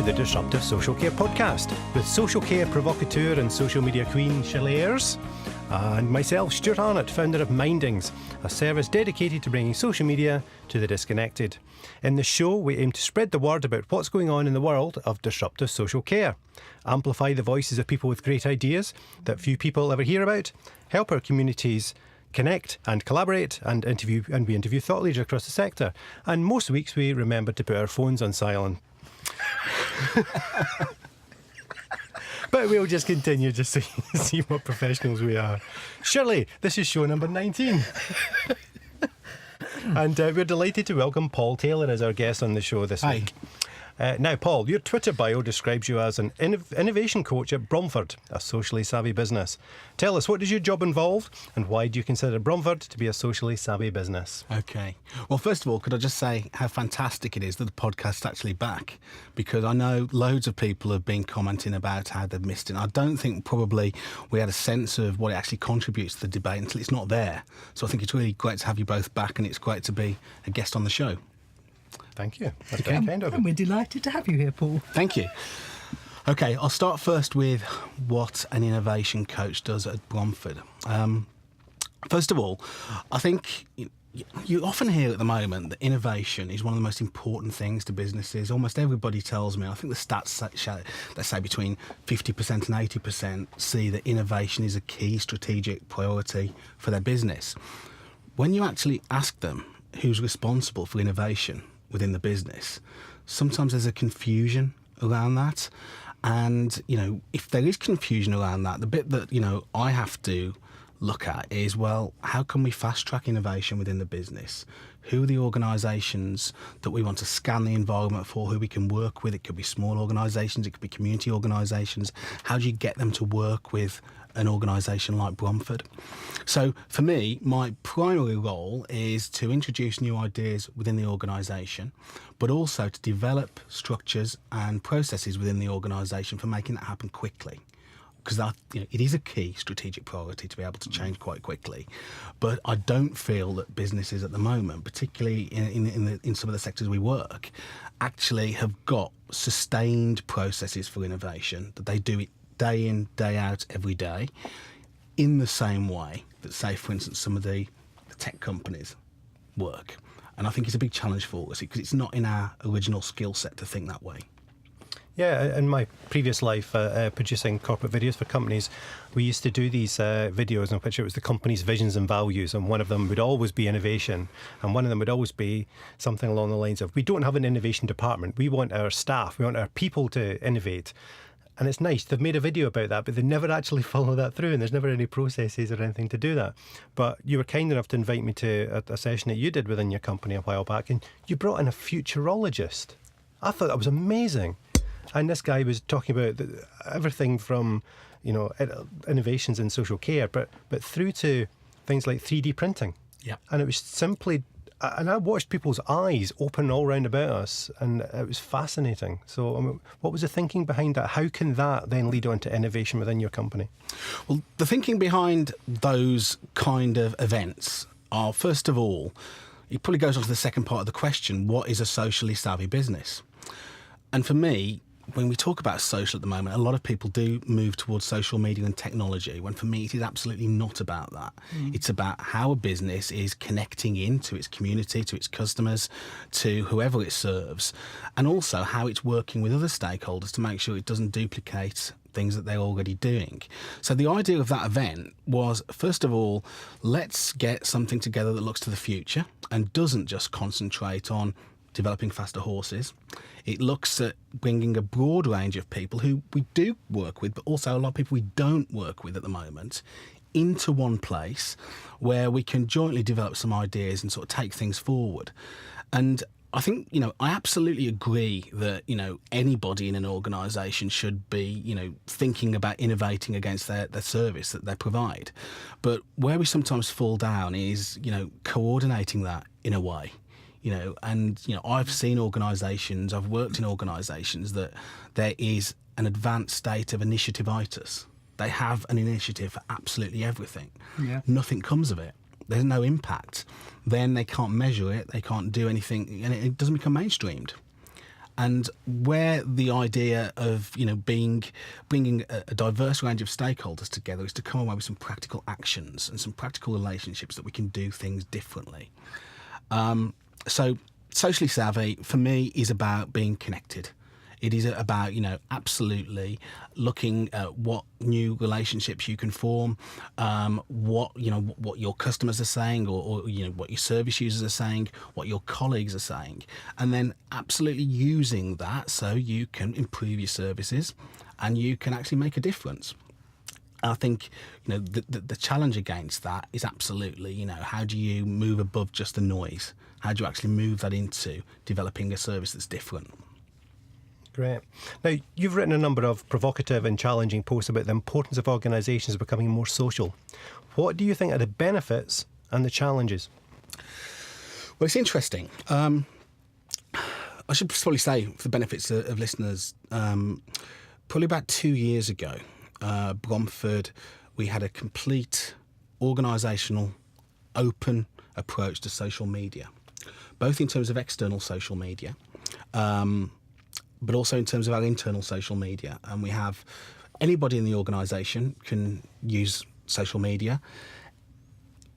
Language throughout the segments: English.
to the Disruptive Social Care Podcast with social care provocateur and social media queen Shirley Ayres and myself, Stuart Arnott, founder of Mindings, a service dedicated to bringing social media to the disconnected. In this show, we aim to spread the word about what's going on in the world of disruptive social care, amplify the voices of people with great ideas that few people ever hear about, help our communities connect and collaborate, and we interview thought leaders across the sector. And most weeks we remember to put our phones on silent. But we'll just continue just so you can see what professionals we are. Shirley, this is show number 19. And we're delighted to welcome Paul Taylor as our guest on the show this week. Now, Paul, your Twitter bio describes you as an innovation coach at Bromford, a socially savvy business. Tell us, what does your job involve and why do you consider Bromford to be a socially savvy business? Okay. Well, first of all, could I just say how fantastic it is that the podcast's actually back? Because I know loads of people have been commenting about how they've missed it. I don't think probably we had a sense of what it actually contributes to the debate until it's not there. So I think it's really great to have you both back, and it's great to be a guest on the show. Thank you. That's very kind of you. And we're delighted to have you here, Paul. Thank you. Okay, I'll start first with what an innovation coach does at Bromford. First of all, I think you often hear at the moment that innovation is one of the most important things to businesses. Almost everybody tells me, I think the stats say between 50% and 80% see that innovation is a key strategic priority for their business. When you actually ask them who's responsible for innovation within the business, sometimes there's a confusion around that. And, if there is confusion around that, the bit that, I have to look at is, well, how can we fast track innovation within the business? Who are the organisations that we want to scan the environment for, who we can work with? It could be small organisations, it could be community organisations. How do you get them to work with an organisation like Bromford? So for me, my primary role is to introduce new ideas within the organisation, but also to develop structures and processes within the organisation for making that happen quickly. Because it is a key strategic priority to be able to change quite quickly. But I don't feel that businesses at the moment, particularly in some of the sectors we work, actually have got sustained processes for innovation, that they do it day in, day out, every day, in the same way that, say, for instance, some of the tech companies work. And I think it's a big challenge for us because it's not in our original skill set to think that way. Yeah, in my previous life, producing corporate videos for companies, we used to do these videos in which it was the company's visions and values, and one of them would always be innovation, and one of them would always be something along the lines of, we don't have an innovation department, we want our staff, we want our people to innovate. And it's nice, they've made a video about that, but they never actually follow that through, and there's never any processes or anything to do that. But you were kind enough to invite me to a session that you did within your company a while back, and you brought in a futurologist. I thought that was amazing. And this guy was talking about everything from, innovations in social care, but through to things like 3D printing. Yeah. And it was simply, and I watched people's eyes open all round about us, and it was fascinating. So what was the thinking behind that? How can that then lead on to innovation within your company? Well, the thinking behind those kind of events are, first of all, it probably goes on to the second part of the question, what is a socially savvy business? And for me, when we talk about social at the moment, a lot of people do move towards social media and technology, when for me it is absolutely not about that. It's about how a business is connecting into its community, to its customers, to whoever it serves, and also how it's working with other stakeholders to make sure it doesn't duplicate things that they're already doing. So the idea of that event was, first of all, let's get something together that looks to the future and doesn't just concentrate on developing faster horses. It looks at bringing a broad range of people who we do work with, but also a lot of people we don't work with at the moment, into one place where we can jointly develop some ideas and sort of take things forward. And I think, I absolutely agree that, anybody in an organisation should be, thinking about innovating against their service that they provide. But where we sometimes fall down is, coordinating that in a way. I've seen organisations, I've worked in organisations that there is an advanced state of initiative-itis. They have an initiative for absolutely everything. Yeah. Nothing comes of it. There's no impact. Then they can't measure it, they can't do anything, and it doesn't become mainstreamed. And where the idea of bringing a diverse range of stakeholders together is to come away with some practical actions and some practical relationships that we can do things differently. So socially savvy for me is about being connected. It is about, absolutely looking at what new relationships you can form, what your customers are saying, or what your service users are saying, what your colleagues are saying, and then absolutely using that so you can improve your services and you can actually make a difference. I think, the challenge against that is absolutely, how do you move above just the noise? How do you actually move that into developing a service that's different? Great. Now, you've written a number of provocative and challenging posts about the importance of organisations becoming more social. What do you think are the benefits and the challenges? Well, it's interesting. I should probably say, for the benefits of listeners, probably about 2 years ago, Bromford, we had a complete organisational, open approach to social media, both in terms of external social media, but also in terms of our internal social media. And we have anybody in the organisation can use social media.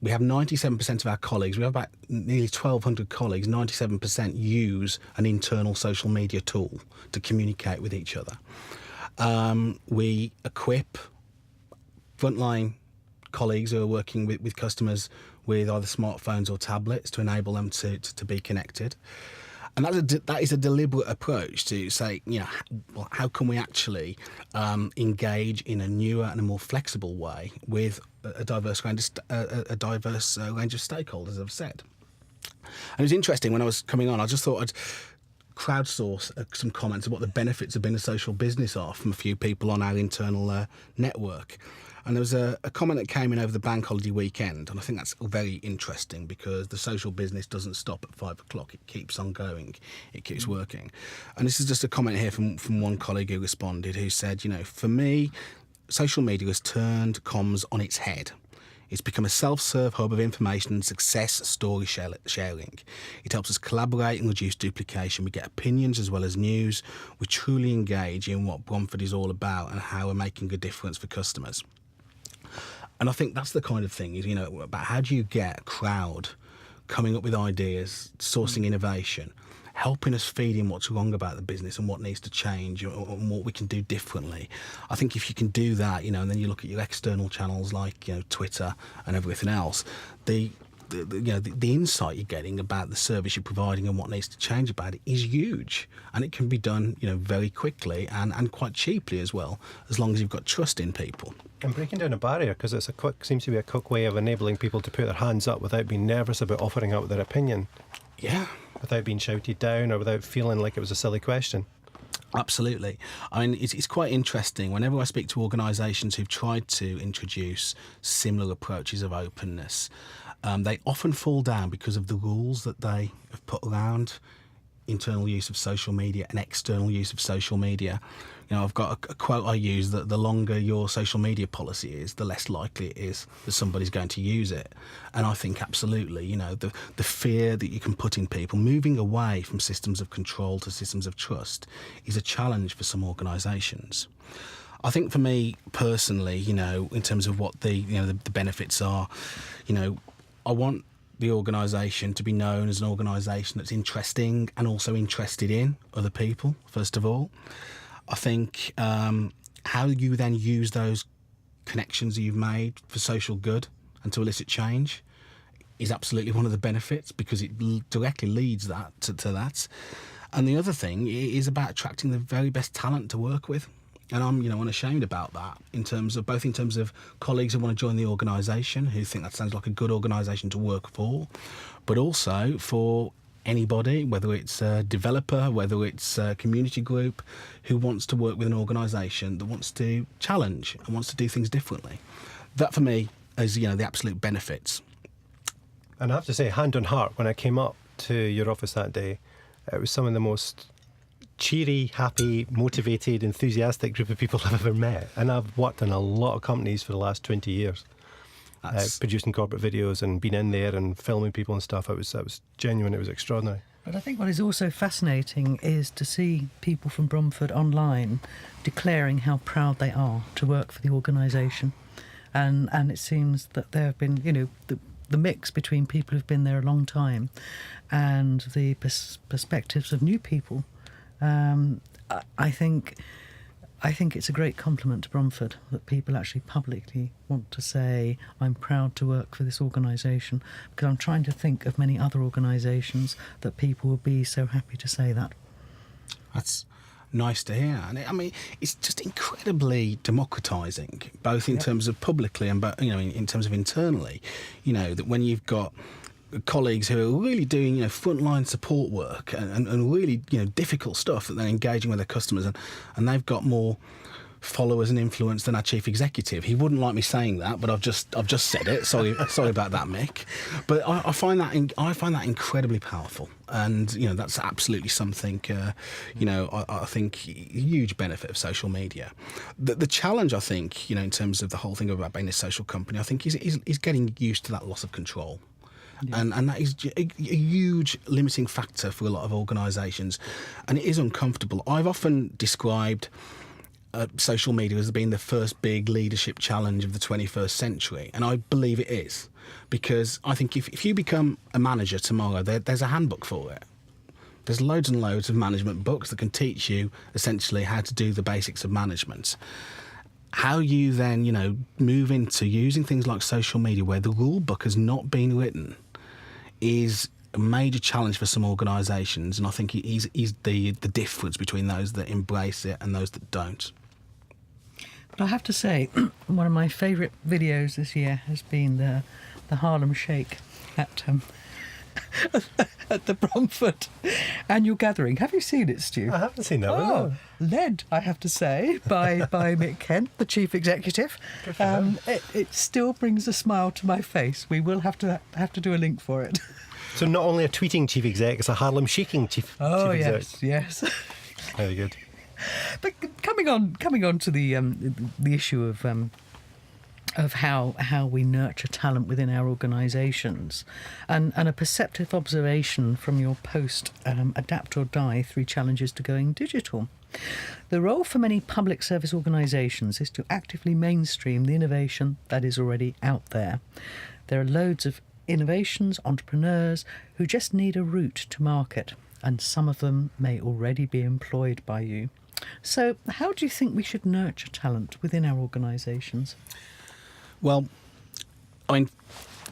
We have 97% of our colleagues, we have about nearly 1,200 colleagues, 97% use an internal social media tool to communicate with each other. We equip frontline colleagues who are working with customers with either smartphones or tablets to enable them to be connected. And that is a deliberate approach to say, how can we actually engage in a newer and a more flexible way with a diverse range of stakeholders, as I've said. And it was interesting when I was coming on, I just thought I'd crowdsource some comments of what the benefits of being a social business are from a few people on our internal network. And there was a comment that came in over the bank holiday weekend, and I think that's very interesting because the social business doesn't stop at 5 o'clock. It keeps on going. It keeps working. And this is just a comment here from one colleague who responded, who said, for me, social media has turned comms on its head. It's become a self-serve hub of information and success story sharing. It helps us collaborate and reduce duplication. We get opinions as well as news. We truly engage in what Bromford is all about and how we're making a difference for customers. And I think that's the kind of thing, about how do you get a crowd coming up with ideas, sourcing innovation, helping us feed in what's wrong about the business and what needs to change and what we can do differently. I think if you can do that, and then you look at your external channels like, Twitter and everything else, the insight you're getting about the service you're providing and what needs to change about it is huge. And it can be done, very quickly and quite cheaply as well, as long as you've got trust in people. And breaking down a barrier, because it's seems to be a quick way of enabling people to put their hands up without being nervous about offering out their opinion. Yeah. Without being shouted down or without feeling like it was a silly question. Absolutely. I mean, it's quite interesting. Whenever I speak to organisations who've tried to introduce similar approaches of openness, they often fall down because of the rules that they have put around internal use of social media and external use of social media. I've got a quote I use that the longer your social media policy is, the less likely it is that somebody's going to use it. And I think absolutely, the fear that you can put in people, moving away from systems of control to systems of trust, is a challenge for some organisations. I think for me personally, in terms of what the benefits are, I want the organisation to be known as an organisation that's interesting and also interested in other people, first of all. I think how you then use those connections that you've made for social good and to elicit change is absolutely one of the benefits, because it directly leads that to that. And the other thing is about attracting the very best talent to work with. And I'm, unashamed about that in terms of colleagues who want to join the organisation, who think that sounds like a good organisation to work for, but also for anybody, whether it's a developer, whether it's a community group, who wants to work with an organisation that wants to challenge and wants to do things differently. That for me is, the absolute benefits. And I have to say, hand on heart, when I came up to your office that day, it was some of the most cheery, happy, motivated, enthusiastic group of people I've ever met. And I've worked in a lot of companies for the last 20 years. Producing corporate videos and been in there and filming people and stuff. It was genuine. It was extraordinary. But I think what is also fascinating is to see people from Bromford online declaring how proud they are to work for the organisation. And it seems that there have been, the mix between people who've been there a long time and the perspectives of new people. I think it's a great compliment to Bromford that people actually publicly want to say, I'm proud to work for this organisation, because I'm trying to think of many other organisations that people would be so happy to say that. That's nice to hear. And it's just incredibly democratising, both in terms of publicly and, in terms of internally. That when you've got colleagues who are really doing frontline support work and really difficult stuff, that they're engaging with their customers, and they've got more followers and influence than our chief executive. He wouldn't like me saying that, but I've just said it. Sorry about that, Mick. But I find that incredibly powerful, and that's absolutely something. I think a huge benefit of social media. The challenge, I think, in terms of the whole thing about being a social company, I think is getting used to that loss of control. Yeah. And that is a huge limiting factor for a lot of organisations, and it is uncomfortable. I've often described social media as being the first big leadership challenge of the 21st century, and I believe it is, because I think if you become a manager tomorrow, there's a handbook for it. There's loads and loads of management books that can teach you essentially how to do the basics of management. How you then, move into using things like social media where the rule book has not been written is a major challenge for some organisations, and I think is the difference between those that embrace it and those that don't. But I have to say, one of my favourite videos this year has been the Harlem Shake at the Bromford annual gathering. Have you seen it, Stu? I haven't seen that one. Oh, led, I have to say, by Mick Kent, the chief executive. It still brings a smile to my face. We will have to do a link for it. So not only a tweeting chief exec, it's a Harlem shaking chief exec. Yes. Very good. But coming on to the issue of how we nurture talent within our organisations, and a perceptive observation from your post, Adapt or Die, 3 Challenges to Going Digital. The role for many public service organisations is to actively mainstream the innovation that is already out there. There are loads of innovations, entrepreneurs who just need a route to market, and some of them may already be employed by you. So how do you think we should nurture talent within our organisations? Well,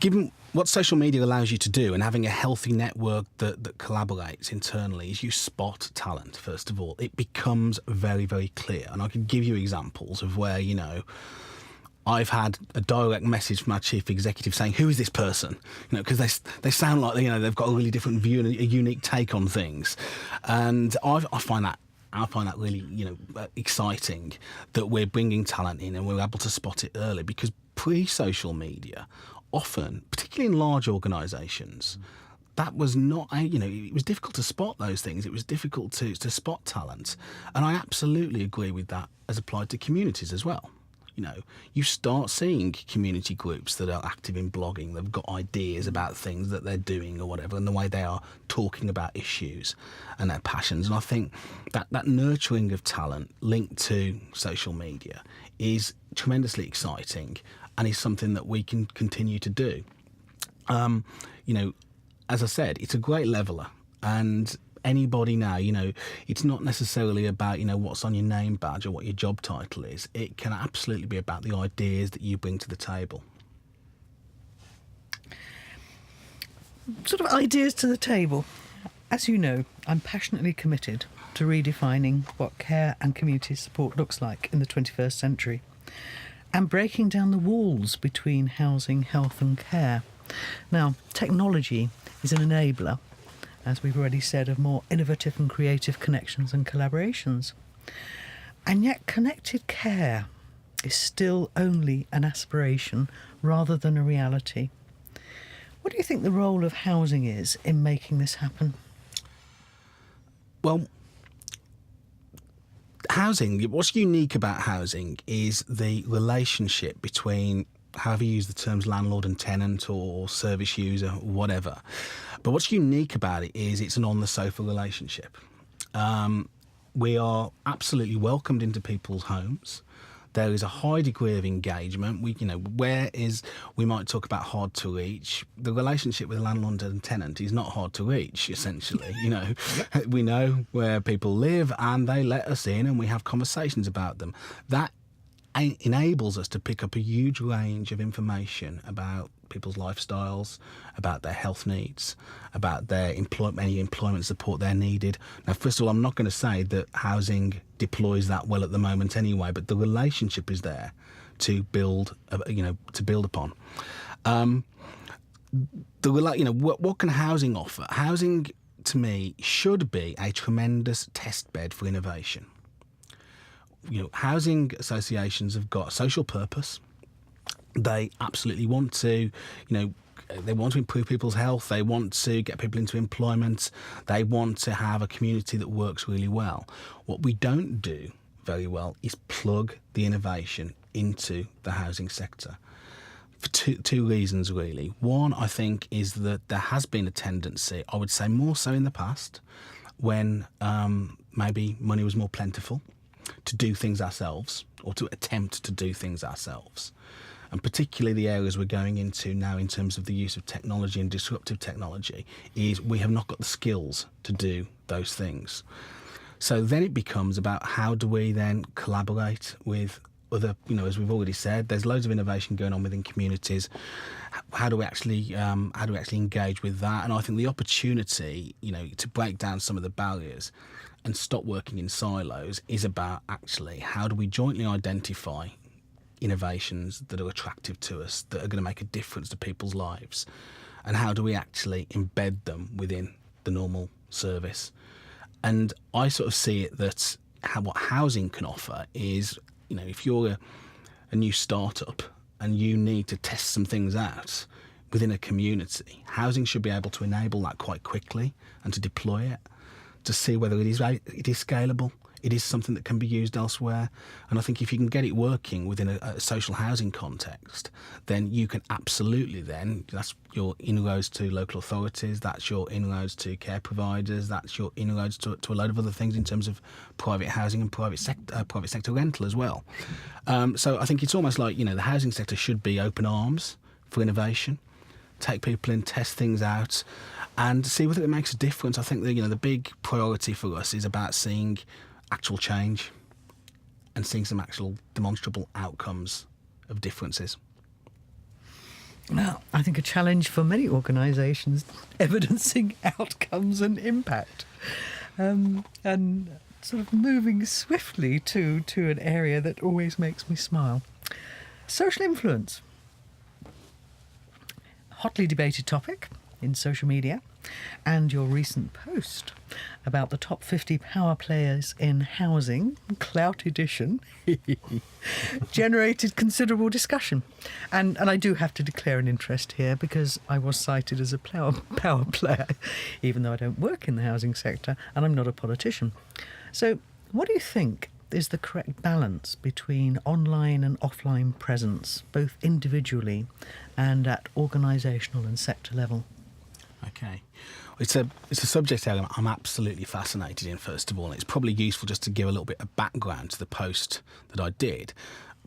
given what social media allows you to do, and having a healthy network that collaborates internally, is you spot talent, first of all. It becomes very, very clear. And I can give you examples of where, I've had a direct message from our chief executive saying, who is this person? Because they sound like, they've got a really different view and a unique take on things. And I find that really, exciting that we're bringing talent in and we're able to spot it early, because pre-social media, often, particularly in large organisations, that was not, it was difficult to spot those things. It was difficult to spot talent. And I absolutely agree with that as applied to communities as well. You start seeing community groups that are active in blogging. They've got ideas about things that they're doing or whatever, and the way they are talking about issues and their passions. And I think that nurturing of talent linked to social media is tremendously exciting, and is something that we can continue to do. As I said, it's a great leveller, and anybody now, it's not necessarily about, what's on your name badge or what your job title is. It can absolutely be about the ideas that you bring to the table. Sort of ideas to the table. As you know, I'm passionately committed to redefining what care and community support looks like in the 21st century, and breaking down the walls between housing, health and care. Now, technology is an enabler, as we've already said, of more innovative and creative connections and collaborations. And yet connected care is still only an aspiration rather than a reality. What do you think the role of housing is in making this happen? Well, what's unique about housing is the relationship between, however you use the terms, landlord and tenant or service user, whatever. But what's unique about it is it's an on-the-sofa relationship. We are absolutely welcomed into people's homes. There is a high degree of engagement. We might talk about hard to reach. The relationship with landlord and tenant is not hard to reach, essentially. We know where people live and they let us in and we have conversations about them. That enables us to pick up a huge range of information about people's lifestyles, about their health needs, about their any employment support they're needed. Now, first of all, I'm not going to say that housing deploys that well at the moment anyway, but the relationship is there to build, upon. What can housing offer? Housing, to me, should be a tremendous test bed for innovation. Housing associations have got a social purpose. They absolutely want to, they want to improve people's health. They want to get people into employment. They want to have a community that works really well. What we don't do very well is plug the innovation into the housing sector. For two reasons, really. One, I think, is that there has been a tendency, I would say more so in the past, when maybe money was more plentiful, to do things ourselves or to attempt to do things ourselves. And particularly the areas we're going into now in terms of the use of technology and disruptive technology is we have not got the skills to do those things. So then it becomes about how do we then collaborate with other, as we've already said, there's loads of innovation going on within communities. How do we actually engage with that? And I think the opportunity, to break down some of the barriers and stop working in silos is about actually how do we jointly identify innovations that are attractive to us, that are going to make a difference to people's lives, and how do we actually embed them within the normal service. And I sort of see it that what housing can offer is, if you're a new startup and you need to test some things out within a community, housing should be able to enable that quite quickly and to deploy it, to see whether it is scalable, it is something that can be used elsewhere. And I think if you can get it working within a social housing context, then you can absolutely that's your inroads to local authorities, that's your inroads to care providers, that's your inroads to a load of other things in terms of private housing and private sector rental as well. So I think it's almost like, the housing sector should be open arms for innovation, take people in, test things out, and see whether it makes a difference. I think the big priority for us is about seeing actual change and seeing some actual demonstrable outcomes of differences. Now, I think a challenge for many organisations evidencing outcomes and impact, and sort of moving swiftly to an area that always makes me smile. Social influence. Hotly debated topic in social media, and your recent post about the top 50 power players in housing, Clout Edition, generated considerable discussion. And I do have to declare an interest here because I was cited as a power player, even though I don't work in the housing sector and I'm not a politician. So what do you think is the correct balance between online and offline presence, both individually and at organisational and sector level? Okay. It's a subject area I'm absolutely fascinated in, first of all. And it's probably useful just to give a little bit of background to the post that I did.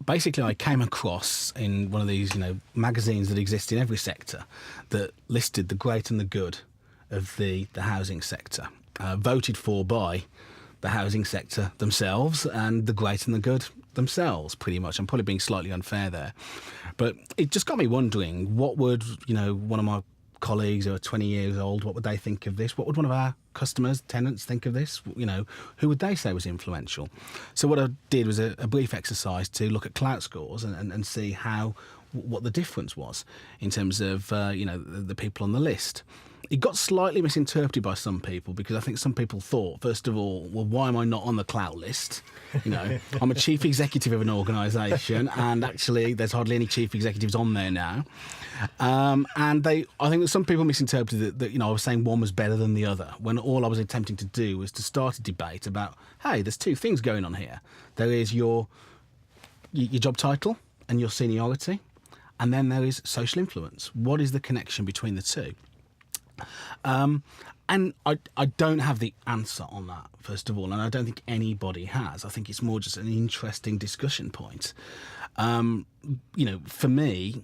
Basically, I came across in one of these, magazines that exist in every sector that listed the great and the good of the housing sector, voted for by the housing sector themselves and the great and the good themselves, pretty much. I'm probably being slightly unfair there. But it just got me wondering, what would, one of my colleagues who are 20 years old, what would they think of this? What would one of our customers, tenants think of this? Who would they say was influential? So what I did was a brief exercise to look at clout scores and see what the difference was in terms of, the people on the list. It got slightly misinterpreted by some people because I think some people thought, first of all, well, why am I not on the clout list? I'm a chief executive of an organisation and actually there's hardly any chief executives on there now. I think that some people misinterpreted that I was saying one was better than the other, when all I was attempting to do was to start a debate about, hey, there's two things going on here. There is your job title and your seniority, and then there is social influence. What is the connection between the two? And I don't have the answer on that, first of all, and I don't think anybody has. I think it's more just an interesting discussion point. For me,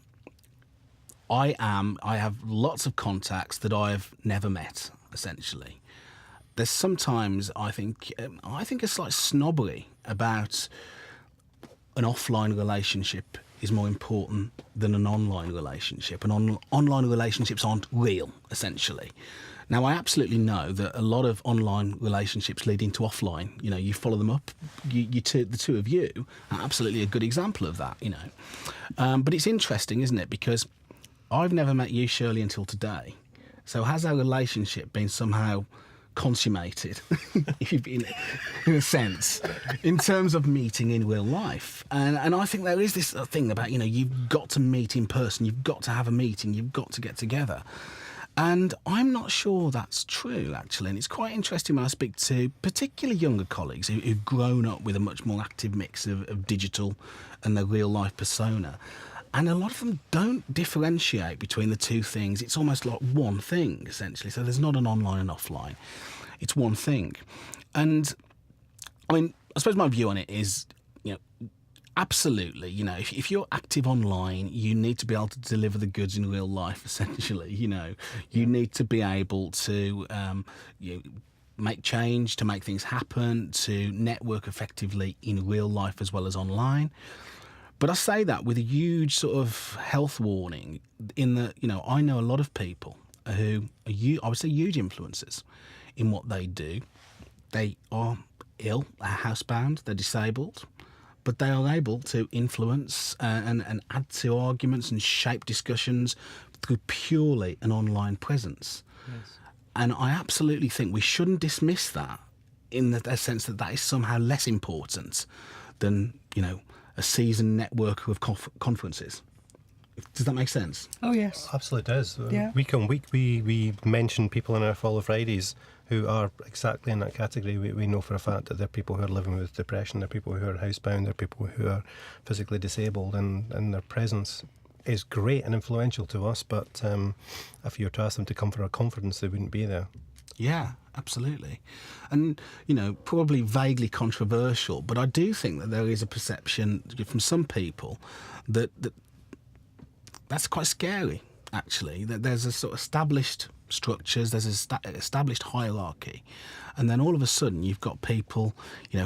I have lots of contacts that I've never met, essentially. There's sometimes, I think a slight snobbery about an offline relationship is more important than an online relationship, and online relationships aren't real, essentially. Now, I absolutely know that a lot of online relationships lead into offline. You follow them up. The two of you are absolutely a good example of that, But it's interesting, isn't it? Because I've never met you, Shirley, until today. So has our relationship been somehow consummated, in a sense, in terms of meeting in real life? And I think there is this thing about, you've got to meet in person, you've got to have a meeting, you've got to get together. And I'm not sure that's true, actually. And it's quite interesting when I speak to particularly younger colleagues who've grown up with a much more active mix of digital and their real life persona. And a lot of them don't differentiate between the two things. It's almost like one thing, essentially. So there's not an online and offline. It's one thing. And, I suppose my view on it is, absolutely, if you're active online, you need to be able to deliver the goods in real life, essentially. You need to be able to make change, to make things happen, to network effectively in real life as well as online. But I say that with a huge sort of health warning in that, I know a lot of people who are, I would say, huge influencers in what they do. They are ill, they're housebound, they're disabled, but they are able to influence and add to arguments and shape discussions through purely an online presence. Yes. And I absolutely think we shouldn't dismiss that in the sense that is somehow less important than, a seasoned network of conferences. Does that make sense? Oh, yes. Absolutely does. Yeah. Week on week, we mention people in our Follow Fridays who are exactly in that category. We know for a fact that they're people who are living with depression, they're people who are housebound, they're people who are physically disabled, and their presence is great and influential to us, but if you were to ask them to come for a conference, they wouldn't be there. Yeah, absolutely. And, probably vaguely controversial, but I do think that there is a perception from some people that's quite scary, actually, that there's a sort of established structures, there's established hierarchy, and then all of a sudden you've got people,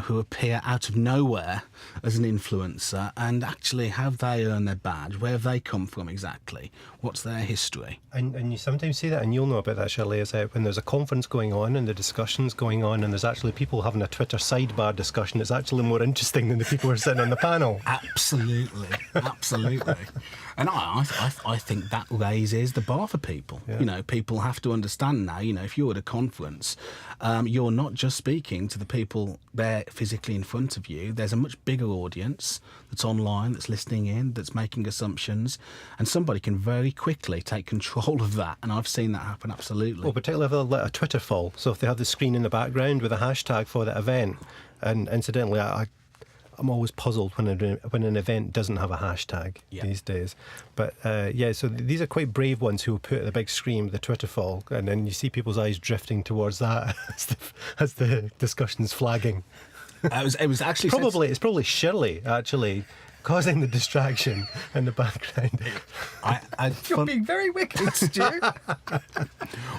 who appear out of nowhere as an influencer, and actually have they earned their badge? Where have they come from exactly? What's their history? And you sometimes see that, and you'll know about that, Shirley, is when there's a conference going on and the discussion's going on and there's actually people having a Twitter sidebar discussion, it's actually more interesting than the people who are sitting on the panel. Absolutely. And I think that raises the bar for people. Yeah. People have to understand now, if you're at a conference, you're not just speaking to the people there physically in front of you. There's a much bigger audience that's online, that's listening in, that's making assumptions, and somebody can very quickly take control of that. And I've seen that happen, absolutely. Well, particularly if they let a Twitter fall. So if they have the screen in the background with a hashtag for that event, and incidentally, I'm always puzzled when an event doesn't have a hashtag these days. But so these are quite brave ones who will put the big screen with the Twitter fall, and then you see people's eyes drifting towards that as the discussion's flagging. It was actually it's probably Shirley actually causing the distraction in the background. You're being very wicked, Stu.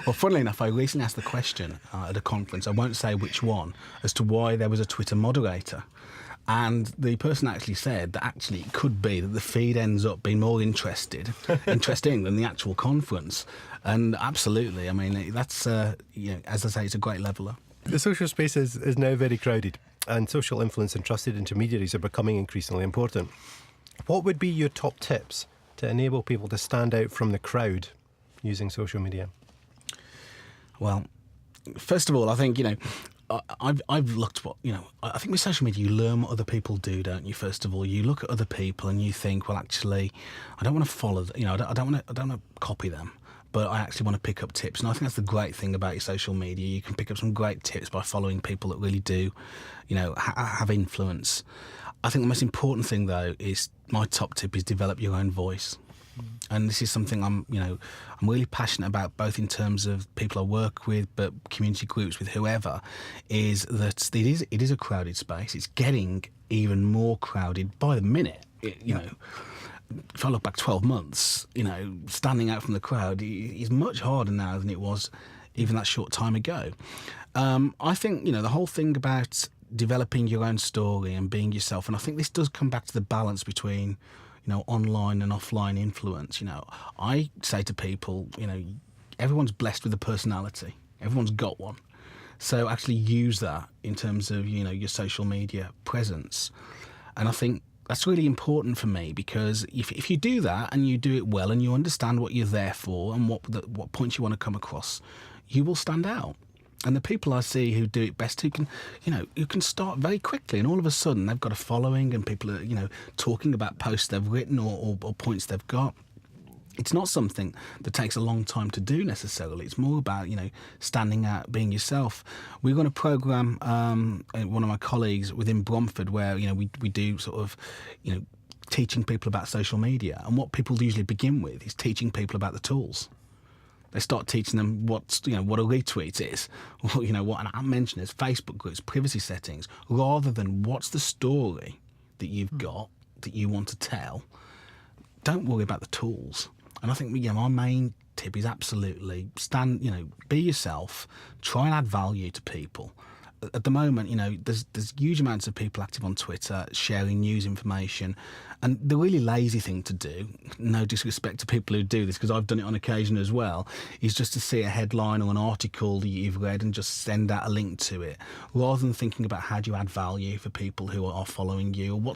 Well, funnily enough, I recently asked the question at a conference, I won't say which one, as to why there was a Twitter moderator. And the person actually said that actually it could be that the feed ends up being more interesting than the actual conference. And absolutely, that's, as I say, it's a great leveller. The social space is now very crowded, and social influence and trusted intermediaries are becoming increasingly important. What would be your top tips to enable people to stand out from the crowd using social media? Well, first of all, I think, I've looked I think with social media you learn what other people do, don't you? First of all, you look at other people and you think, well, actually, I don't want to follow, I don't want to copy them, but I actually want to pick up tips. And I think that's the great thing about your social media. You can pick up some great tips by following people that really do, have influence. I think the most important thing, though, is my top tip is develop your own voice. And this is something I'm really passionate about, both in terms of people I work with, but community groups with whoever, is that it is a crowded space. It's getting even more crowded by the minute. If I look back 12 months, standing out from the crowd is much harder now than it was even that short time ago. I think, the whole thing about developing your own story and being yourself, and I think this does come back to the balance between, online and offline influence. I say to people, everyone's blessed with a personality. Everyone's got one. So actually use that in terms of, your social media presence. And I think that's really important for me, because if you do that and you do it well and you understand what you're there for and what points you want to come across, you will stand out. And the people I see who do it best, who can start very quickly, and all of a sudden they've got a following and people are, talking about posts they've written or points they've got. It's not something that takes a long time to do necessarily. It's more about, standing out, being yourself. We're going to program one of my colleagues within Bromford where, we do sort of, teaching people about social media. And what people usually begin with is teaching people about the tools. They start teaching them what a retweet is, or, what an mention is, Facebook groups, privacy settings, rather than what's the story that you've got that you want to tell. Don't worry about the tools. And I think, my main tip is absolutely be yourself, try and add value to people. At the moment, there's huge amounts of people active on Twitter sharing news information, and the really lazy thing to do, no disrespect to people who do this because I've done it on occasion as well, is just to see a headline or an article that you've read and just send out a link to it, rather than thinking about how do you add value for people who are following you, or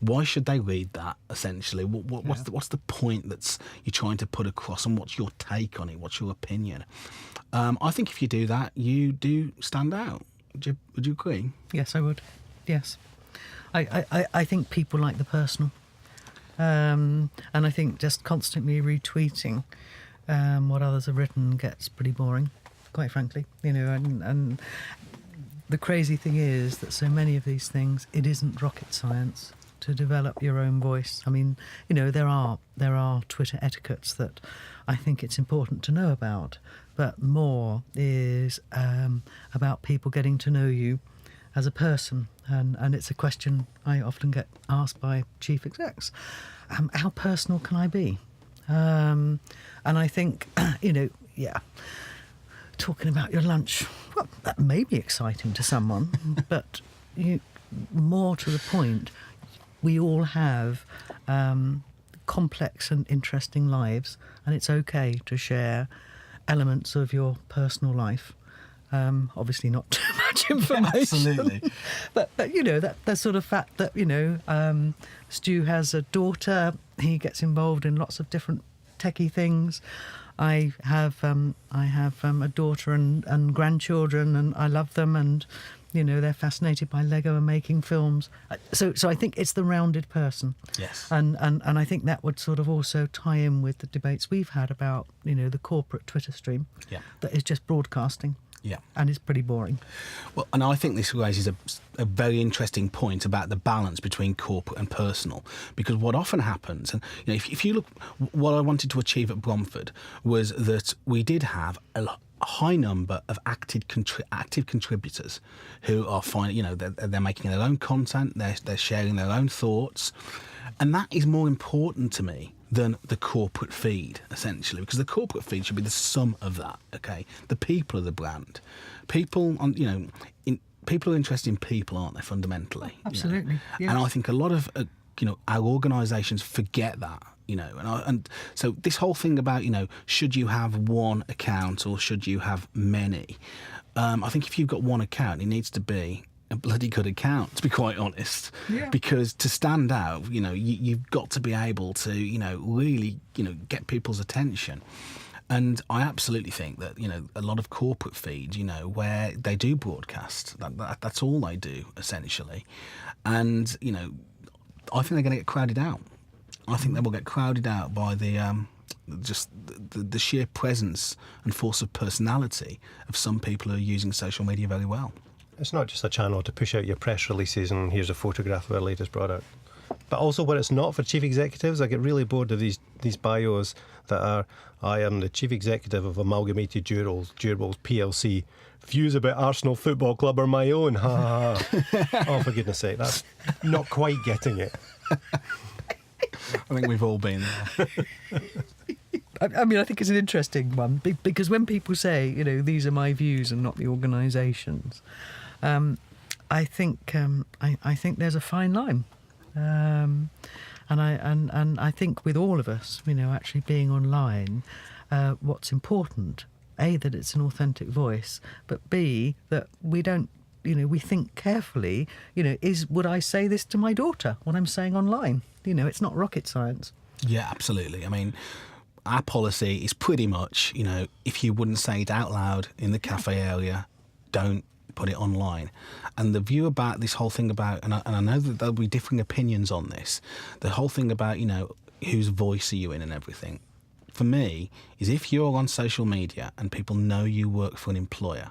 why should they read that, essentially. What's the point that's you're trying to put across, and what's your take on it, what's your opinion? I think if you do that, you do stand out. Would you agree? Yes, I would. Yes. I think people like the personal. And I think just constantly retweeting what others have written gets pretty boring, quite frankly. And the crazy thing is that so many of these things, it isn't rocket science to develop your own voice. I mean, there are Twitter etiquettes that I think it's important to know about, but more is about people getting to know you as a person. And it's a question I often get asked by chief execs. How personal can I be? And I think, talking about your lunch, well, that may be exciting to someone, but more to the point, we all have complex and interesting lives, and it's okay to share elements of your personal life. Obviously not too much information. Absolutely. But that sort of fact that, Stu has a daughter, he gets involved in lots of different techie things. I have a daughter and grandchildren, and I love them, and they're fascinated by Lego and making films. So I think it's the rounded person. Yes. And I think that would sort of also tie in with the debates we've had about, the corporate Twitter stream. Yeah. That is just broadcasting. Yeah. And it's pretty boring. Well, and I think this raises a very interesting point about the balance between corporate and personal, because what often happens, and if you look, what I wanted to achieve at Bromford was that we did have a high number of active contributors who are they're making their own content, they're sharing their own thoughts, and that is more important to me than the corporate feed, essentially, because the corporate feed should be the sum of that. Okay, the people are the brand. People, people are interested in people, aren't they? Fundamentally, absolutely. Yes. And I think a lot of our organisations forget that. And so this whole thing about should you have one account or should you have many? I think if you've got one account, it needs to be a bloody good account, to be quite honest. Yeah. Because to stand out, you've got to be able to, really, get people's attention. And I absolutely think that, a lot of corporate feeds, where they do broadcast, that's all they do, essentially. And, I think they're going to get crowded out. I think they will get crowded out by the sheer presence and force of personality of some people who are using social media very well. It's not just a channel to push out your press releases and here's a photograph of our latest product. But also what it's not for chief executives, I get really bored of these these bios that are, I am the chief executive of Amalgamated Durables PLC. Views about Arsenal Football Club are my own. Ha ha ha. Oh, for goodness sake, that's not quite getting it. I think we've all been there. I mean, I think it's an interesting one because when people say, these are my views and not the organisation's, I think there's a fine line, and I think with all of us, actually being online, what's important, A, that it's an authentic voice, but B, that we don't, we think carefully, would I say this to my daughter, what I'm saying online? It's not rocket science. Yeah, absolutely. I mean, our policy is pretty much, if you wouldn't say it out loud in the cafe area, don't put it online. And the view about this whole thing about, and I know that there'll be differing opinions on this, the whole thing about, whose voice are you in and everything, for me, is if you're on social media and people know you work for an employer,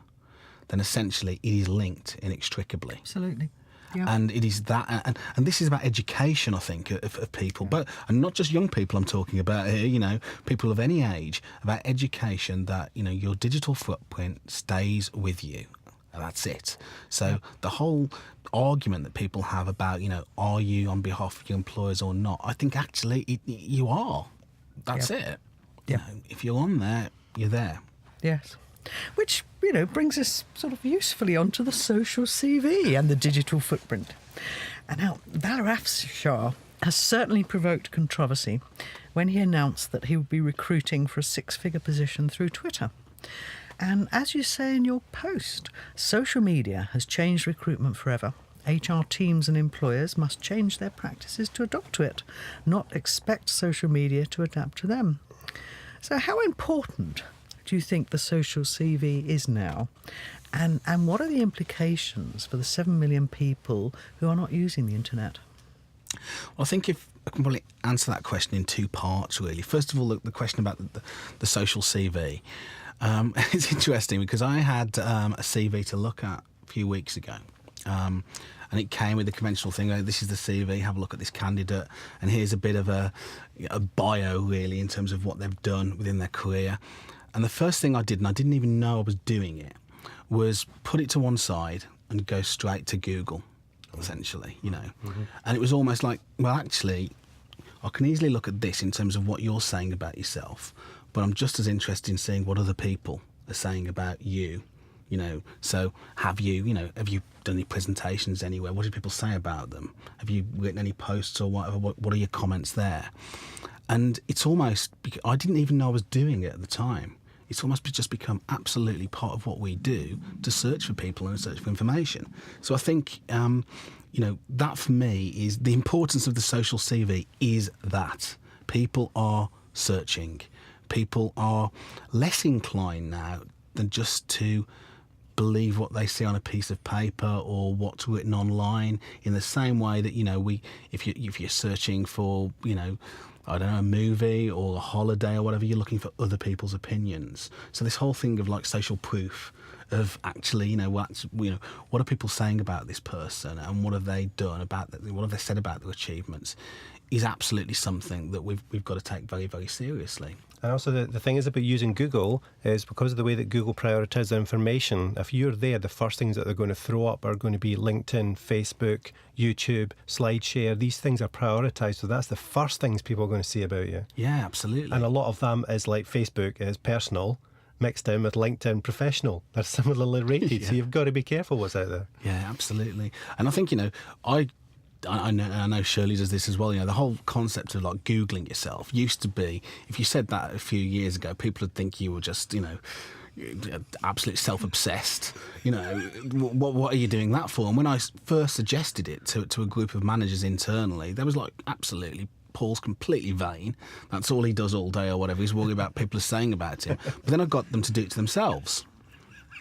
then essentially it is linked inextricably. Absolutely. Yeah. And it is that, and this is about education, I think, of people, but and not just young people I'm talking about here, people of any age, about education that, your digital footprint stays with you. And that's it. So the whole argument that people have about, are you on behalf of your employers or not, I think actually you are. That's it. Yeah. If you're on there, you're there. Yes. Which, brings us sort of usefully onto the social CV and the digital footprint. And now, Valer Afshar has certainly provoked controversy when he announced that he would be recruiting for a 6-figure position through Twitter. And as you say in your post, social media has changed recruitment forever. HR teams and employers must change their practices to adopt to it, not expect social media to adapt to them. So how important do you think the social CV is now? And what are the implications for the 7 million people who are not using the internet? Well, I think if I can probably answer that question in 2 parts, really. First of all, the question about the social CV. It's interesting because I had a CV to look at a few weeks ago. And it came with the conventional thing, this is the CV, have a look at this candidate, and here's a bit of a bio, really, in terms of what they've done within their career. And the first thing I did, and I didn't even know I was doing it, was put it to one side and go straight to Google, essentially, Mm-hmm. And it was almost like, well, actually, I can easily look at this in terms of what you're saying about yourself, but I'm just as interested in seeing what other people are saying about you. So have you done any presentations anywhere? What did people say about them? Have you written any posts or whatever? What are your comments there? And it's almost, I didn't even know I was doing it at the time. It's almost just become absolutely part of what we do to search for people and search for information. So I think, that for me is the importance of the social CV is that people are searching. People are less inclined now than just to believe what they see on a piece of paper or what's written online, in the same way that, if you're searching for, I don't know, a movie or a holiday or whatever, you're looking for other people's opinions. So this whole thing of like social proof of actually, what are people saying about this person and what have they done about that, what have they said about their achievements, is absolutely something that we've got to take very, very seriously. And also the thing is about using Google is because of the way that Google prioritises their information, if you're there, the first things that they're going to throw up are going to be LinkedIn, Facebook, YouTube, SlideShare. These things are prioritised, so that's the first things people are going to see about you. Yeah, absolutely. And a lot of them is like Facebook is personal, mixed in with LinkedIn professional. They're similarly rated, so you've got to be careful what's out there. Yeah, absolutely. And I think, I know Shirley does this as well. The whole concept of like Googling yourself used to be, if you said that a few years ago, people would think you were just, absolutely self-obsessed. What are you doing that for? And when I first suggested it to a group of managers internally, they was like, absolutely, Paul's completely vain. That's all he does all day or whatever. He's worried about people are saying about him. But then I got them to do it to themselves.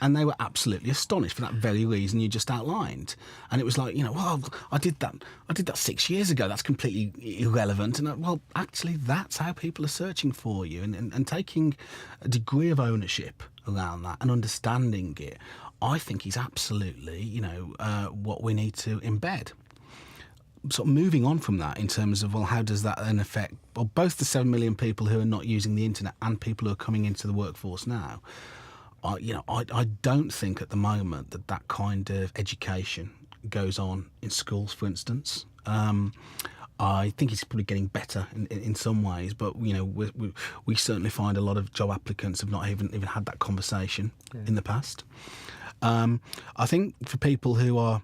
And they were absolutely astonished for that very reason you just outlined. And it was like, well, I did that 6 years ago. That's completely irrelevant. And well, actually, that's how people are searching for you, and taking a degree of ownership around that and understanding it, I think is absolutely, what we need to embed. sort of moving on from that in terms of, well, how does that then affect both the 7 million people who are not using the internet and people who are coming into the workforce now? I don't think at the moment that kind of education goes on in schools, for instance. I think it's probably getting better in some ways, but we certainly find a lot of job applicants have not even had that conversation in the past. I think for people who are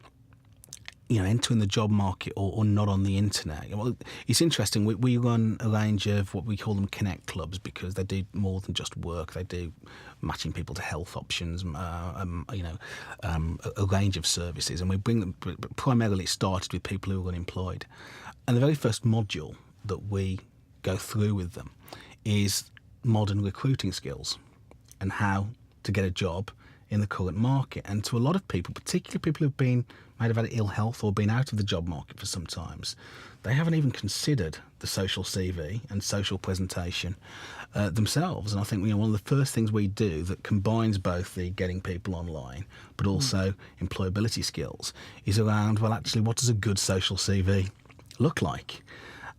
entering the job market or not on the internet. Well, it's interesting. We run a range of what we call them connect clubs because they do more than just work. They do matching people to health options, a range of services, and we bring them. Primarily, it started with people who are unemployed, and the very first module that we go through with them is modern recruiting skills and how to get a job in the current market. And to a lot of people, particularly people who've might have had ill health or been out of the job market for some times, they haven't even considered the social CV and social presentation themselves. And I think one of the first things we do that combines both the getting people online but also employability skills is around, well, actually, what does a good social CV look like?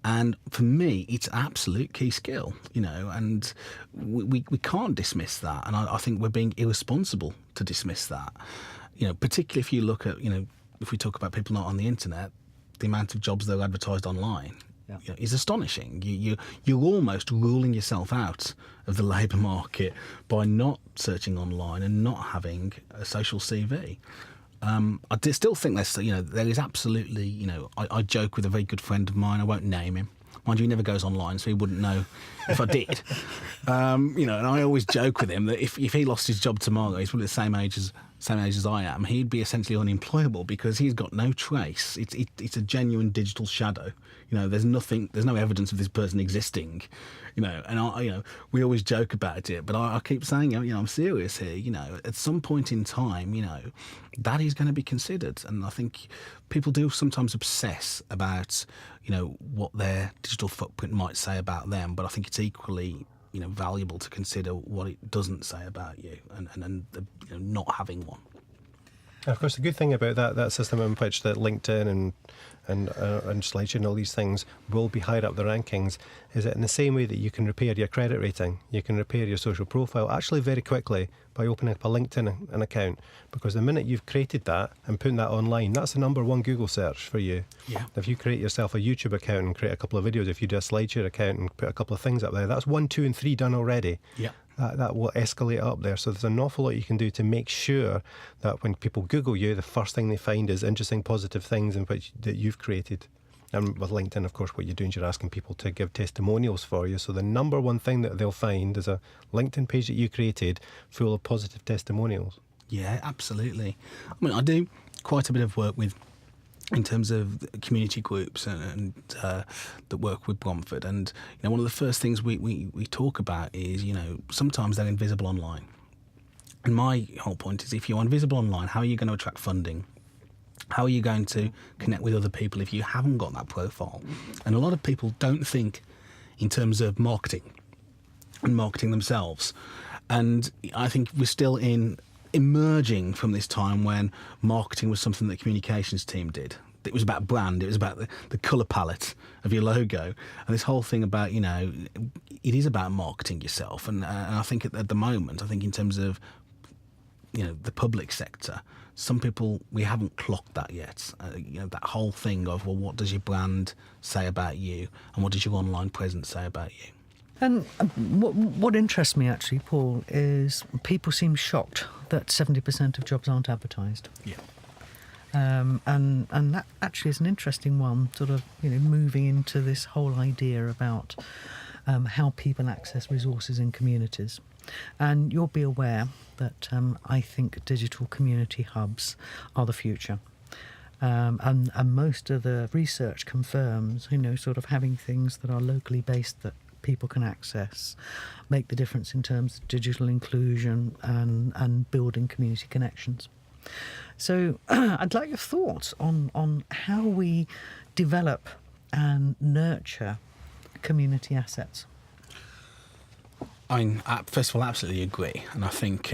And for me, it's an absolute key skill, and we can't dismiss that. And I think we're being irresponsible to dismiss that, particularly if you look at, if we talk about people not on the internet, the amount of jobs that are advertised online is astonishing. You're almost ruling yourself out of the labour market by not searching online and not having a social CV. I still think there is absolutely, I joke with a very good friend of mine, I won't name him. Mind you, he never goes online, so he wouldn't know if I did. And I always joke with him that if he lost his job tomorrow, he's probably the same age as I am, he'd be essentially unemployable because he's got no trace. It's a genuine digital shadow. There's no evidence of this person existing. And we always joke about it, but I keep saying, I'm serious here. At some point in time, that is going to be considered, and I think people do sometimes obsess about, what their digital footprint might say about them. But I think it's equally, valuable to consider what it doesn't say about you, and not having one. And of course, the good thing about that system in which that LinkedIn and Slideshare and all these things will be higher up the rankings is that in the same way that you can repair your credit rating, you can repair your social profile actually very quickly by opening up a LinkedIn account, because the minute you've created that and putting that online, that's the number one Google search for you. Yeah. If you create yourself a YouTube account and create a couple of videos, if you do a Slideshare account and put a couple of things up there, that's 1, 2 and 3 done already. Yeah. That will escalate up there. So there's an awful lot you can do to make sure that when people Google you, the first thing they find is interesting, positive things that you've created. And with LinkedIn, of course, what you're doing is you're asking people to give testimonials for you. So the number one thing that they'll find is a LinkedIn page that you created full of positive testimonials. Yeah, absolutely. I mean, I do quite a bit of work in terms of community groups and that work with Bromford. And one of the first things we talk about is, sometimes they're invisible online. And my whole point is, if you're invisible online, how are you going to attract funding? How are you going to connect with other people if you haven't got that profile? And a lot of people don't think in terms of marketing and marketing themselves. And I think we're still emerging from this time when marketing was something that the communications team did. It was about brand, it was about the colour palette of your logo. And this whole thing about, it is about marketing yourself. And I think at the moment, I think in terms of, the public sector, some people, we haven't clocked that yet. That whole thing of, well, what does your brand say about you? And what does your online presence say about you? And what interests me actually, Paul, is people seem shocked that 70% of jobs aren't advertised. Yeah. And that actually is an interesting one, sort of, moving into this whole idea about how people access resources in communities. And you'll be aware that I think digital community hubs are the future. And most of the research confirms, sort of having things that are locally based that people can access make the difference in terms of digital inclusion and building community connections. So I'd like your thoughts on how we develop and nurture community assets. I mean, first of all, I absolutely agree. And I think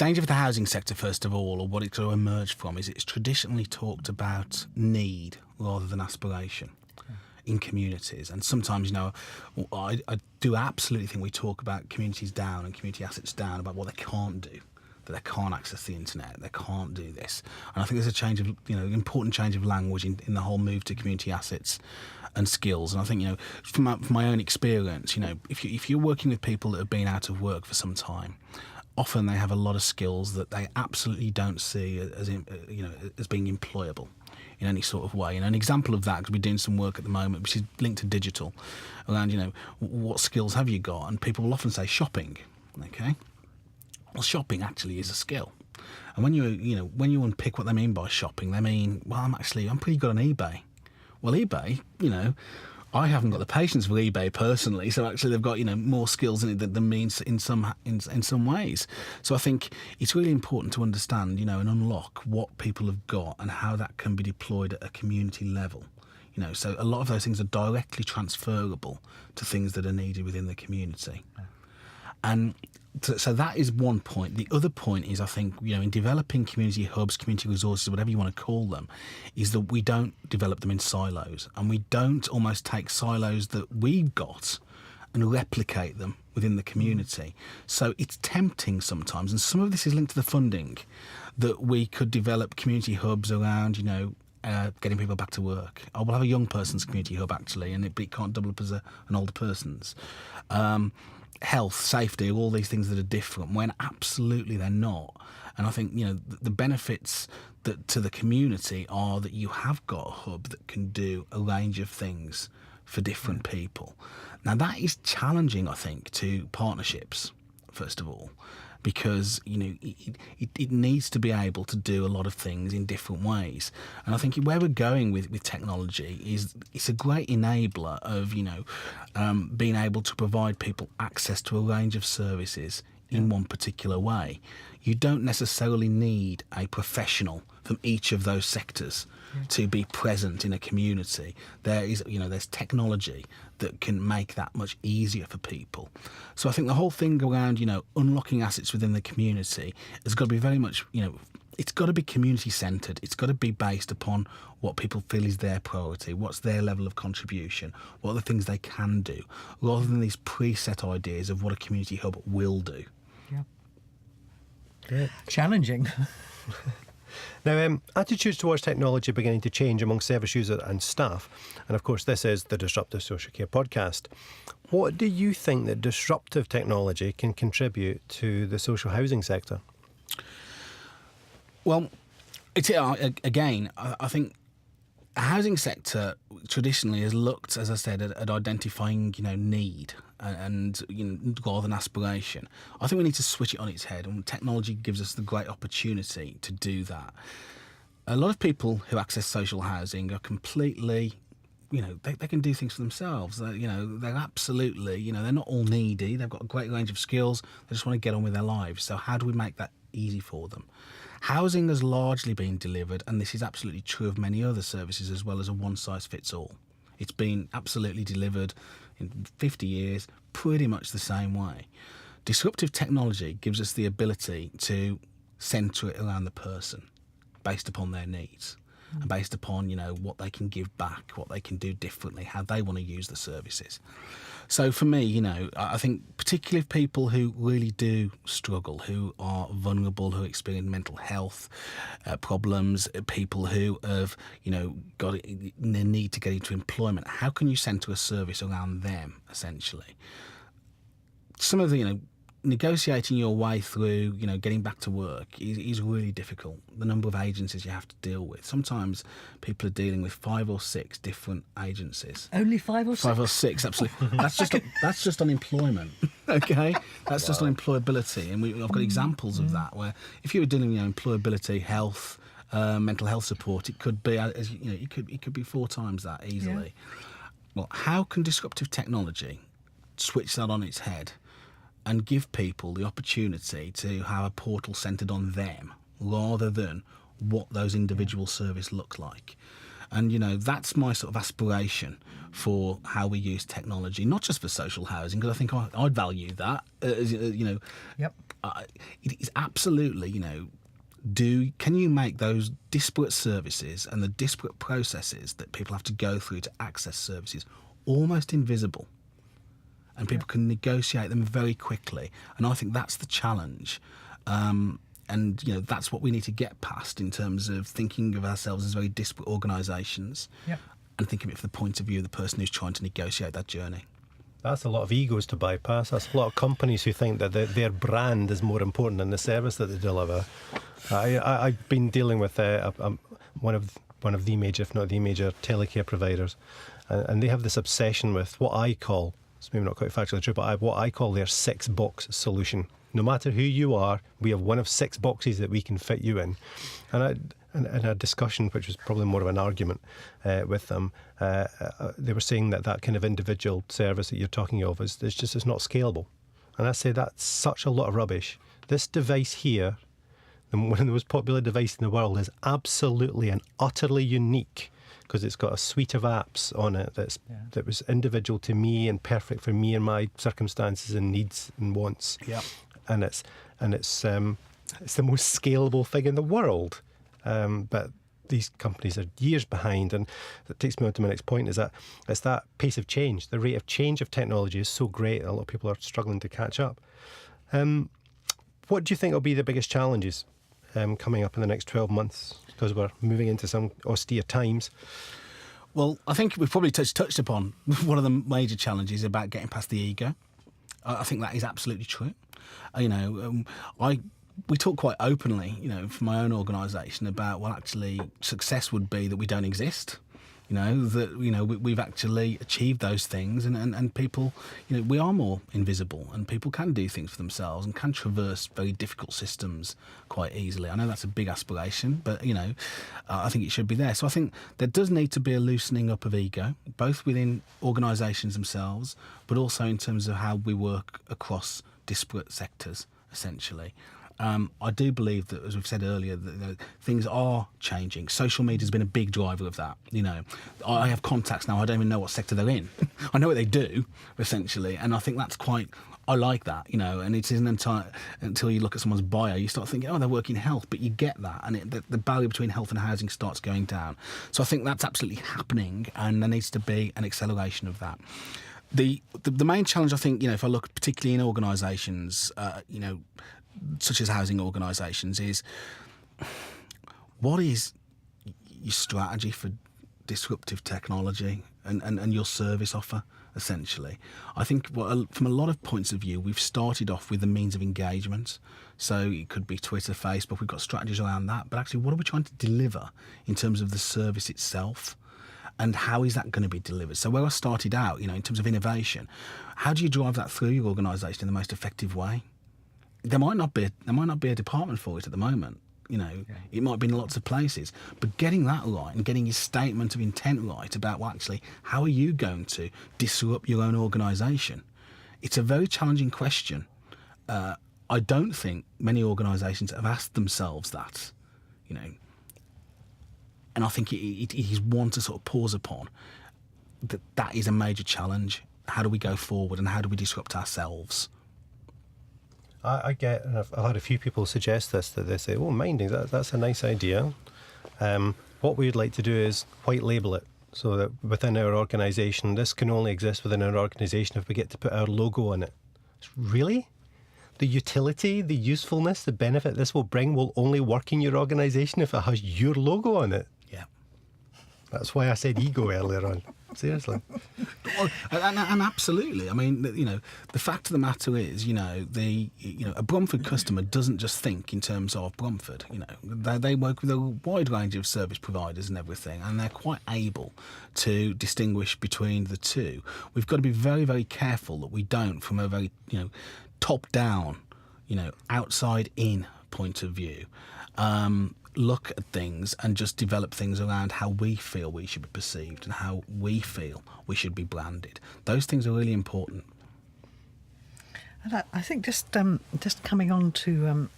danger of the housing sector, first of all, or what it's going to emerge from, is it's traditionally talked about need rather than aspiration in communities. And sometimes, I do absolutely think we talk about communities down and community assets down, about what they can't do, that they can't access the internet, they can't do this. And I think there's a change of, important change of language in the whole move to community assets and skills. And I think, from my own experience, if you're working with people that have been out of work for some time, often they have a lot of skills that they absolutely don't see as being employable in any sort of way. An example of that, because we're doing some work at the moment, which is linked to digital, around, what skills have you got? And people will often say shopping, okay? Well, shopping actually is a skill. And when you unpick what they mean by shopping, they mean, well, I'm pretty good on eBay. Well, eBay, I haven't got the patience for eBay personally, so actually they've got more skills in it than me in some ways. So I think it's really important to understand, and unlock what people have got and how that can be deployed at a community level. So a lot of those things are directly transferable to things that are needed within the community. And so that is one point. The other point is, I think, in developing community hubs, community resources, whatever you want to call them, is that we don't develop them in silos, and we don't almost take silos that we've got and replicate them within the community. So it's tempting sometimes, and some of this is linked to the funding, that we could develop community hubs around, getting people back to work. I will have a young person's community hub, actually, and it can't double up as an older person's. Health, safety, all these things that are different, when absolutely they're not. And I think, the benefits to the community are that you have got a hub that can do a range of things for different people. Now, that is challenging, I think, to partnerships, first of all, because, it needs to be able to do a lot of things in different ways. And I think where we're going with technology is it's a great enabler of, being able to provide people access to a range of services in one particular way. You don't necessarily need a professional from each of those sectors to be present in a community. There's technology that can make that much easier for people. So I think the whole thing around, unlocking assets within the community has got to be very much, it's got to be community-centred. It's got to be based upon what people feel is their priority, what's their level of contribution, what are the things they can do, rather than these preset ideas of what a community hub will do. Yeah. Challenging. Now, attitudes towards technology are beginning to change among service users and staff. And of course, this is the Disruptive Social Care podcast. What do you think that disruptive technology can contribute to the social housing sector? Well, I think the housing sector traditionally has looked, as I said, at identifying, need and rather than aspiration. I think we need to switch it on its head, and technology gives us the great opportunity to do that. A lot of people who access social housing are completely, they can do things for themselves. They're absolutely, they're not all needy. They've got a great range of skills. They just want to get on with their lives. So how do we make that easy for them? Housing has largely been delivered, and this is absolutely true of many other services as well, as a one-size-fits-all. It's been absolutely delivered in 50 years, pretty much the same way. Disruptive technology gives us the ability to centre it around the person based upon their needs and based upon, what they can give back, what they can do differently, how they want to use the services. So for me, I think particularly people who really do struggle, who are vulnerable, who experience mental health problems, people who have, got the need to get into employment, how can you centre a service around them, essentially? Some of the, negotiating your way through, getting back to work is really difficult. The number of agencies you have to deal with. Sometimes people are dealing with 5 or 6 different agencies. Only 5 or 6? 5 or 6, absolutely. That's just unemployment, okay? That's just on employability. And I've got examples of that, where if you were dealing with employability, health, mental health support, it could be, it could be 4 times that easily. Yeah. Well, how can disruptive technology switch that on its head and give people the opportunity to have a portal centred on them rather than what those individual services look like? And, that's my sort of aspiration for how we use technology, not just for social housing, because I think I'd value that. Yep. It is absolutely, can you make those disparate services and the disparate processes that people have to go through to access services almost invisible? And people can negotiate them very quickly. And I think that's the challenge. That's what we need to get past in terms of thinking of ourselves as very disparate organisations, and think of it from the point of view of the person who's trying to negotiate that journey. That's a lot of egos to bypass. That's a lot of companies who think that their brand is more important than the service that they deliver. I've been dealing with one of the major, if not the major, telecare providers, and they have this obsession with what I call, it's maybe not quite factually true, but what I call their 6-box solution. No matter who you are, we have one of 6 boxes that we can fit you in. And in a discussion, which was probably more of an argument with them, they were saying that kind of individual service that you're talking of is not scalable. And I say that's such a lot of rubbish. This device here, one of the most popular devices in the world, is absolutely and utterly unique because it's got a suite of apps on it that was individual to me and perfect for me and my circumstances and needs and wants. Yeah. And it's the most scalable thing in the world. But these companies are years behind, and that takes me on to my next point, is that it's that pace of change. The rate of change of technology is so great, a lot of people are struggling to catch up. What do you think will be the biggest challenges coming up in the next 12 months? Because we're moving into some austere times. Well, I think we've probably touched upon one of the major challenges about getting past the ego. I think that is absolutely true. We talk quite openly, from my own organisation about, well, actually, success would be that we don't exist. We've actually achieved those things, and people, we are more invisible, and people can do things for themselves and can traverse very difficult systems quite easily. I know that's a big aspiration, but I think it should be there. So I think there does need to be a loosening up of ego, both within organisations themselves, but also in terms of how we work across disparate sectors, essentially. I do believe that, as we've said earlier, that things are changing. Social media has been a big driver of that. I have contacts now, I don't even know what sector they're in. I know what they do, essentially, and I think that's I like that, and it isn't until you look at someone's bio, you start thinking, oh, they work in health, but you get that, and the barrier between health and housing starts going down. So I think that's absolutely happening, and there needs to be an acceleration of that. The main challenge, I think, if I look particularly in organisations, such as housing organisations, is what is your strategy for disruptive technology and your service offer, essentially. I think from a lot of points of view, we've started off with the means of engagement. So it could be Twitter, Facebook, we've got strategies around that. But actually, what are we trying to deliver in terms of the service itself? And how is that going to be delivered? So where I started out, in terms of innovation, how do you drive that through your organisation in the most effective way? There might not be a department for it at the moment. It might be in lots of places. But getting that right and getting your statement of intent right about, well, actually, how are you going to disrupt your own organisation? It's a very challenging question. I don't think many organisations have asked themselves that, And I think it is one to sort of pause upon. That is a major challenge. How do we go forward and how do we disrupt ourselves? I get, and I've had a few people suggest this, that they say, oh, minding, that's a nice idea. What we'd like to do is white label it so that within our organisation, this can only exist within our organisation if we get to put our logo on it. Really? The utility, the usefulness, the benefit this will bring will only work in your organisation if it has your logo on it. Yeah. That's why I said ego earlier on. Seriously. Well, and absolutely. I mean, the fact of the matter is, a Bromford customer doesn't just think in terms of Bromford. They work with a wide range of service providers and everything, and they're quite able to distinguish between the two. We've got to be very, very careful that we don't, from a very, top-down, outside-in point of view, look at things and just develop things around how we feel we should be perceived and how we feel we should be branded. Those things are really important. And I think just coming on to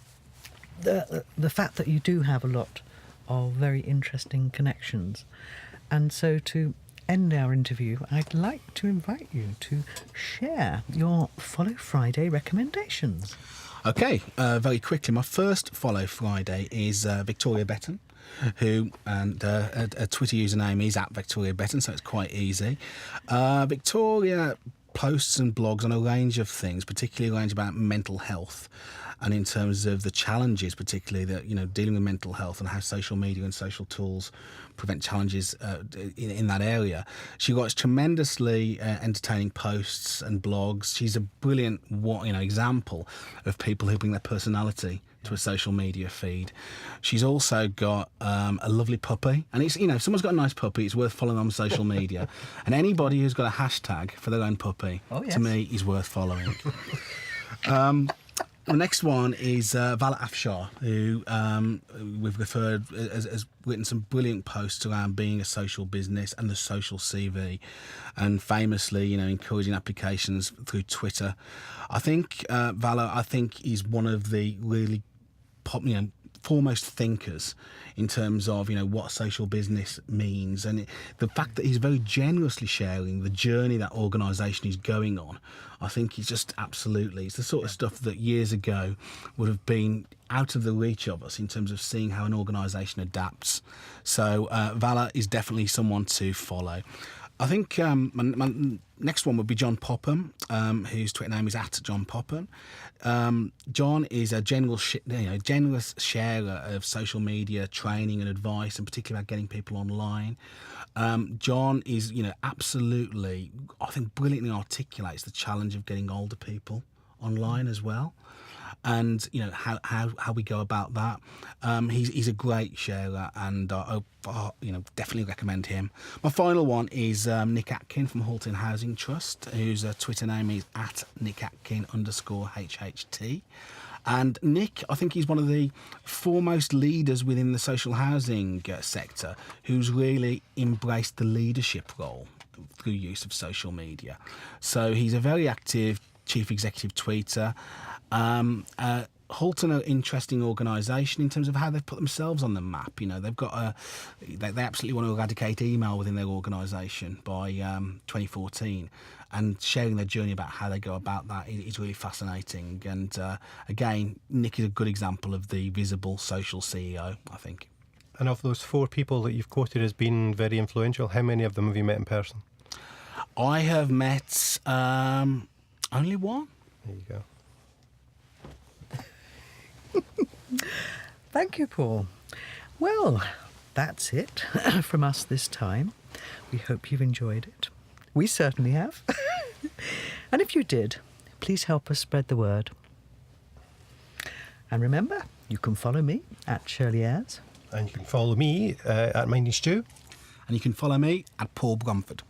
the fact that you do have a lot of very interesting connections, And so to end our interview, I'd like to invite you to share your Follow Friday recommendations. Okay, very quickly, my first Follow Friday is Victoria Betton, who, and a Twitter username is @VictoriaBetton, so it's quite easy. Victoria posts and blogs on a range of things, particularly a range about mental health, and in terms of the challenges, particularly that, you know, dealing with mental health and how social media and social tools prevent challenges in that area. She writes tremendously entertaining posts and blogs. She's a brilliant example of people who bring their personality to a social media feed. She's also got a lovely puppy, and it's, if someone's got a nice puppy, it's worth following on social media. And anybody who's got a hashtag for their own puppy, to me, is worth following. The next one is Vala Afshar, who we've referred has written some brilliant posts around being a social business and the social CV, and famously, encouraging applications through Twitter. I think Vala, is one of the really foremost thinkers in terms of what social business means, and the fact that he's very generously sharing the journey that organisation is going on. I think he's just absolutely, it's the sort of stuff that years ago would have been out of the reach of us in terms of seeing how an organisation adapts. So Vala is definitely someone to follow. I think my next one would be John Popham, whose Twitter name is @JohnPopham. John is a generous sharer of social media training and advice, and particularly about getting people online. John is, absolutely, I think, brilliantly articulates the challenge of getting older people online as well, and how we go about that. He's a great sharer, and definitely recommend him. My final one is Nick Atkin from Halton Housing Trust, whose Twitter name is @NickAtkin_HHT. And Nick, I think he's one of the foremost leaders within the social housing sector who's really embraced the leadership role through use of social media. So he's a very active chief executive tweeter. Halton are an interesting organisation in terms of how they've put themselves on the map. They've got they absolutely want to eradicate email within their organisation by 2014, and sharing their journey about how they go about that is really fascinating. And again, Nick is a good example of the visible social CEO, I think. And of those 4 people that you've quoted as being very influential, how many of them have you met in person? I have met only one. There you go. Thank you, Paul. Well, that's it from us this time. We hope you've enjoyed it. We certainly have. And if you did, please help us spread the word. And remember, you can follow me @Shirley Ayres. And you can follow me @MindingStew. And you can follow me @Paul Bromford.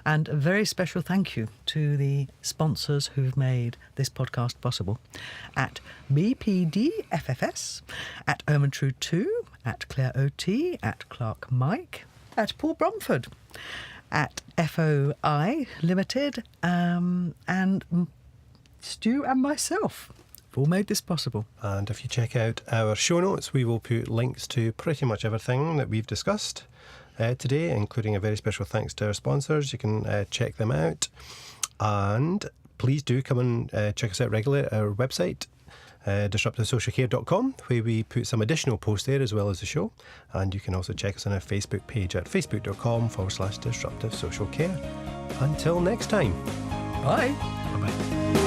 And a very special thank you to the sponsors who've made this podcast possible: @BPDFFS, @Ermintrude2, @Claire OT, @Clark Mike, @Paul Bromford, @FOI Limited, and Stu and myself have all made this possible. And if you check out our show notes, we will put links to pretty much everything that we've discussed today, including a very special thanks to our sponsors. You can check them out, and please do come and check us out regularly at our website, disruptivesocialcare.com, where we put some additional posts there as well as the show. And you can also check us on our Facebook page at facebook.com/disruptivesocialcare. Until next time. Bye. Bye-bye.